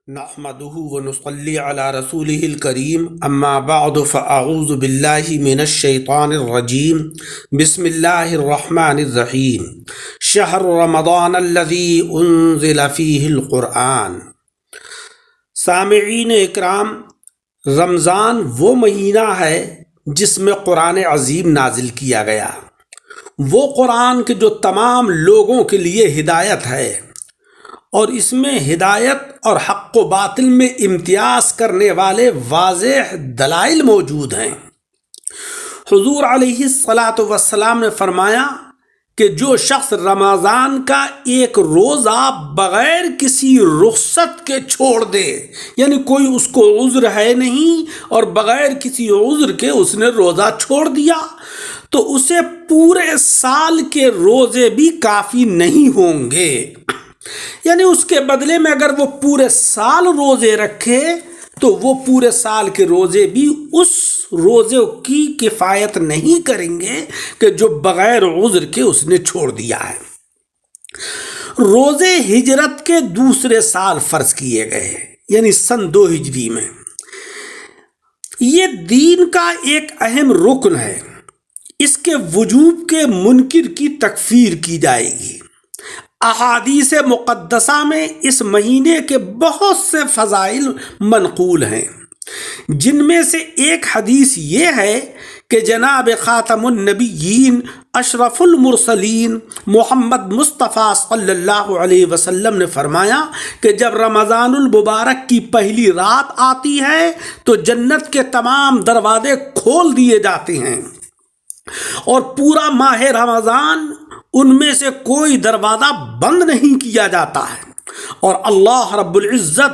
نحمده ونصلي على رسوله الكريم اما بعد فاعوذ بالله من الشيطان الرجيم بسم الله الرحمن الرحيم شهر رمضان الذي انزل فيه القرآن۔ سامعین اکرام، رمضان وہ مہینہ ہے جس میں قرآن عظیم نازل کیا گیا، وہ قرآن کے جو تمام لوگوں کے لیے ہدایت ہے، اور اس میں ہدایت اور حق و باطل میں امتیاز کرنے والے واضح دلائل موجود ہیں۔ حضور علیہ الصلاۃ والسلام نے فرمایا کہ جو شخص رمضان کا ایک روزہ بغیر کسی رخصت کے چھوڑ دے، یعنی کوئی اس کو عذر ہے نہیں اور بغیر کسی عذر کے اس نے روزہ چھوڑ دیا، تو اسے پورے سال کے روزے بھی کافی نہیں ہوں گے۔ یعنی اس کے بدلے میں اگر وہ پورے سال روزے رکھے تو وہ پورے سال کے روزے بھی اس روزے کی کفایت نہیں کریں گے کہ جو بغیر عذر کے اس نے چھوڑ دیا ہے۔ روزے ہجرت کے دوسرے سال فرض کیے گئے، یعنی سن 2 ہجری میں۔ یہ دین کا ایک اہم رکن ہے، اس کے وجوب کے منکر کی تکفیر کی جائے گی۔ احادیث مقدسہ میں اس مہینے کے بہت سے فضائل منقول ہیں، جن میں سے ایک حدیث یہ ہے کہ جناب خاتم النبیین اشرف المرسلین محمد مصطفیٰ صلی اللہ علیہ وسلم نے فرمایا کہ جب رمضان المبارک کی پہلی رات آتی ہے تو جنت کے تمام دروازے کھول دیے جاتے ہیں، اور پورا ماہ رمضان ان میں سے کوئی دروازہ بند نہیں کیا جاتا ہے، اور اللہ رب العزت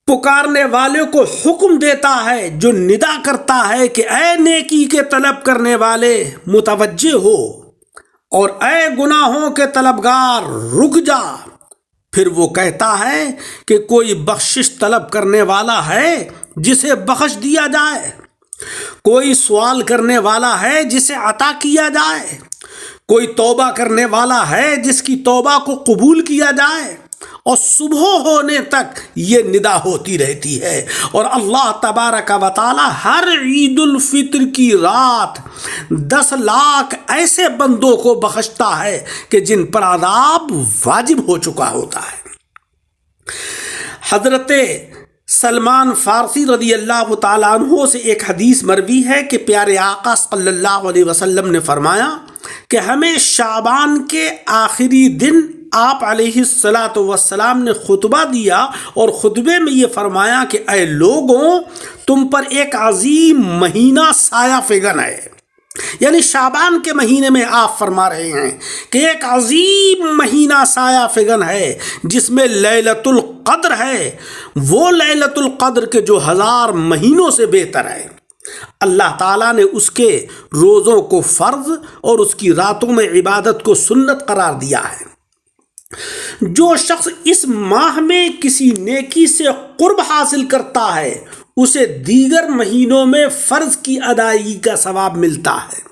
پکارنے والے کو حکم دیتا ہے، جو ندا کرتا ہے کہ اے نیکی کے طلب کرنے والے متوجہ ہو، اور اے گناہوں کے طلبگار رک جا۔ پھر وہ کہتا ہے کہ کوئی بخشش طلب کرنے والا ہے جسے بخش دیا جائے، کوئی سوال کرنے والا ہے جسے عطا کیا جائے، کوئی توبہ کرنے والا ہے جس کی توبہ کو قبول کیا جائے، اور صبح ہونے تک یہ ندا ہوتی رہتی ہے۔ اور اللہ تبارک و تعالی ہر عید الفطر کی رات 10 لاکھ ایسے بندوں کو بخشتا ہے کہ جن پر عذاب واجب ہو چکا ہوتا ہے۔ حضرت سلمان فارسی رضی اللہ تعالیٰ عنہ سے ایک حدیث مروی ہے کہ پیارے آقا صلی اللہ علیہ وسلم نے فرمایا کہ ہمیں شعبان کے آخری دن آپ علیہ الصلاۃ والسلام نے خطبہ دیا، اور خطبے میں یہ فرمایا کہ اے لوگوں، تم پر ایک عظیم مہینہ سایہ فگن ہے۔ یعنی شعبان کے مہینے میں آپ فرما رہے ہیں کہ ایک عظیم مہینہ سایہ فگن ہے جس میں لیلۃ القدر ہے، وہ لیلۃ القدر کے جو 1000 مہینوں سے بہتر ہے۔ اللہ تعالیٰ نے اس کے روزوں کو فرض اور اس کی راتوں میں عبادت کو سنت قرار دیا ہے۔ جو شخص اس ماہ میں کسی نیکی سے قرب حاصل کرتا ہے اسے دیگر مہینوں میں فرض کی ادائیگی کا ثواب ملتا ہے،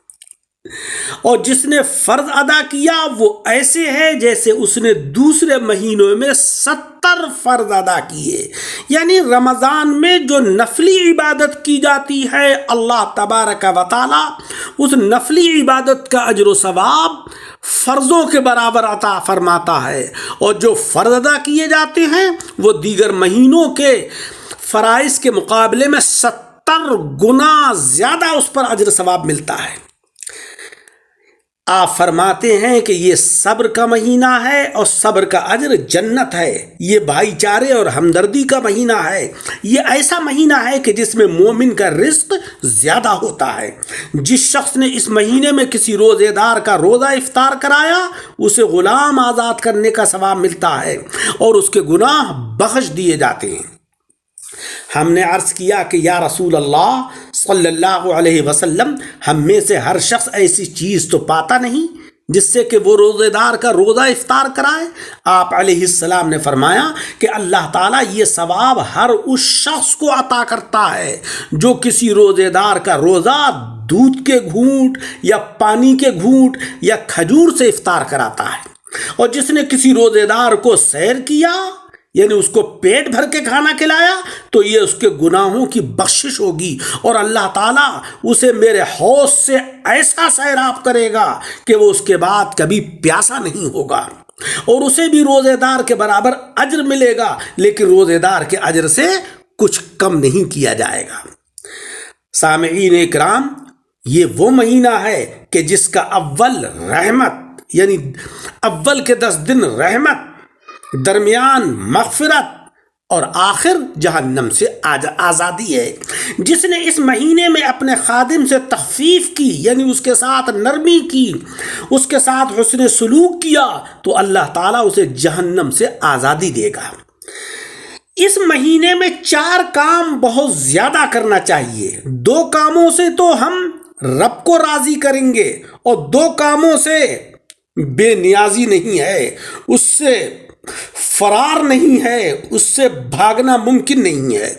اور جس نے فرض ادا کیا وہ ایسے ہے جیسے اس نے دوسرے مہینوں میں 70 فرض ادا کیے۔ یعنی رمضان میں جو نفلی عبادت کی جاتی ہے، اللہ تبارک و تعالی اس نفلی عبادت کا اجر و ثواب فرضوں کے برابر عطا فرماتا ہے، اور جو فرض ادا کیے جاتے ہیں وہ دیگر مہینوں کے فرائض کے مقابلے میں 70 گنا زیادہ اس پر اجر ثواب ملتا ہے۔ آپ فرماتے ہیں کہ یہ صبر کا مہینہ ہے، اور صبر کا اجر جنت ہے۔ یہ بھائی چارے اور ہمدردی کا مہینہ ہے۔ یہ ایسا مہینہ ہے کہ جس میں مومن کا رزق زیادہ ہوتا ہے۔ جس شخص نے اس مہینے میں کسی روزے دار کا روزہ افطار کرایا اسے غلام آزاد کرنے کا ثواب ملتا ہے، اور اس کے گناہ بخش دیے جاتے ہیں۔ ہم نے عرض کیا کہ یا رسول اللہ صلی اللہ علیہ وسلم، ہم میں سے ہر شخص ایسی چیز تو پاتا نہیں جس سے کہ وہ روزے دار کا روزہ افطار کرائے۔ آپ علیہ السلام نے فرمایا کہ اللہ تعالیٰ یہ ثواب ہر اس شخص کو عطا کرتا ہے جو کسی روزے دار کا روزہ دودھ کے گھونٹ یا پانی کے گھونٹ یا کھجور سے افطار کراتا ہے، اور جس نے کسی روزے دار کو سیر کیا یعنی اس کو پیٹ بھر کے کھانا کھلایا تو یہ اس کے گناہوں کی بخشش ہوگی، اور اللہ تعالیٰ اسے میرے حوض سے ایسا سیراب کرے گا کہ وہ اس کے بعد کبھی پیاسا نہیں ہوگا، اور اسے بھی روزے دار کے برابر اجر ملے گا، لیکن روزے دار کے اجر سے کچھ کم نہیں کیا جائے گا۔ سامعین اکرام، یہ وہ مہینہ ہے کہ جس کا اول رحمت، یعنی اول کے 10 دن رحمت، درمیان مغفرت اور آخر جہنم سے آزادی ہے۔ جس نے اس مہینے میں اپنے خادم سے تخفیف کی، یعنی اس کے ساتھ نرمی کی، اس کے ساتھ حسن سلوک کیا، تو اللہ تعالیٰ اسے جہنم سے آزادی دے گا۔ اس مہینے میں 4 کام بہت زیادہ کرنا چاہیے۔ 2 کاموں سے تو ہم رب کو راضی کریں گے، اور 2 کاموں سے بے نیازی نہیں ہے، اس سے فرار نہیں ہے، اس سے بھاگنا ممکن نہیں ہے۔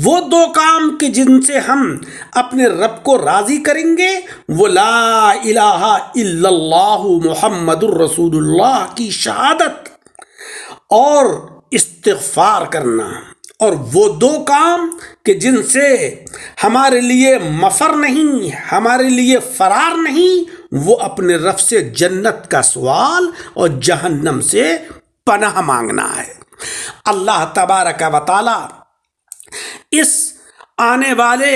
وہ 2 کام کہ جن سے ہم اپنے رب کو راضی کریں گے، وہ لا الہ الا اللہ محمد الرسول اللہ کی شہادت اور استغفار کرنا، اور وہ 2 کام کہ جن سے ہمارے لیے مفر نہیں، ہمارے لیے فرار نہیں، وہ اپنے رب سے جنت کا سوال اور جہنم سے پناہ مانگنا ہے۔ اللہ تبارک و تعالی اس آنے والے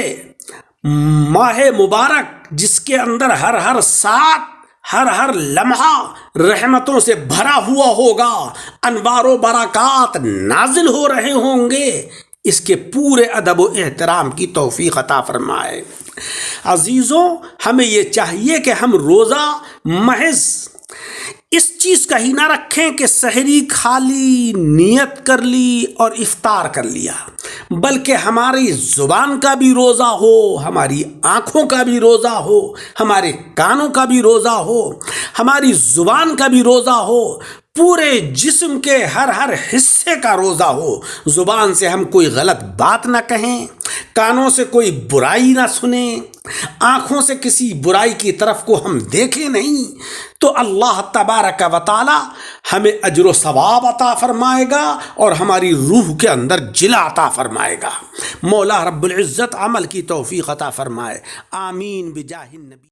ماہ مبارک، جس کے اندر ہر ساتھ ہر لمحہ رحمتوں سے بھرا ہوا ہوگا، انوار و برکات نازل ہو رہے ہوں گے، اس کے پورے ادب و احترام کی توفیق عطا فرمائے۔ عزیزوں، ہمیں یہ چاہیے کہ ہم روزہ محض اس چیز کا ہی نہ رکھیں کہ سحری کھا لی، نیت کر لی اور افطار کر لیا، بلکہ ہماری زبان کا بھی روزہ ہو، ہماری آنکھوں کا بھی روزہ ہو، ہمارے کانوں کا بھی روزہ ہو، ہماری زبان کا بھی روزہ ہو، پورے جسم کے ہر حصے کا روزہ ہو۔ زبان سے ہم کوئی غلط بات نہ کہیں، کانوں سے کوئی برائی نہ سنیں، آنکھوں سے کسی برائی کی طرف کو ہم دیکھیں نہیں، تو اللہ تبارک و تعالی ہمیں اجر و ثواب عطا فرمائے گا اور ہماری روح کے اندر جلا عطا فرمائے گا۔ مولا رب العزت عمل کی توفیق عطا فرمائے، آمین بجاہ النبی۔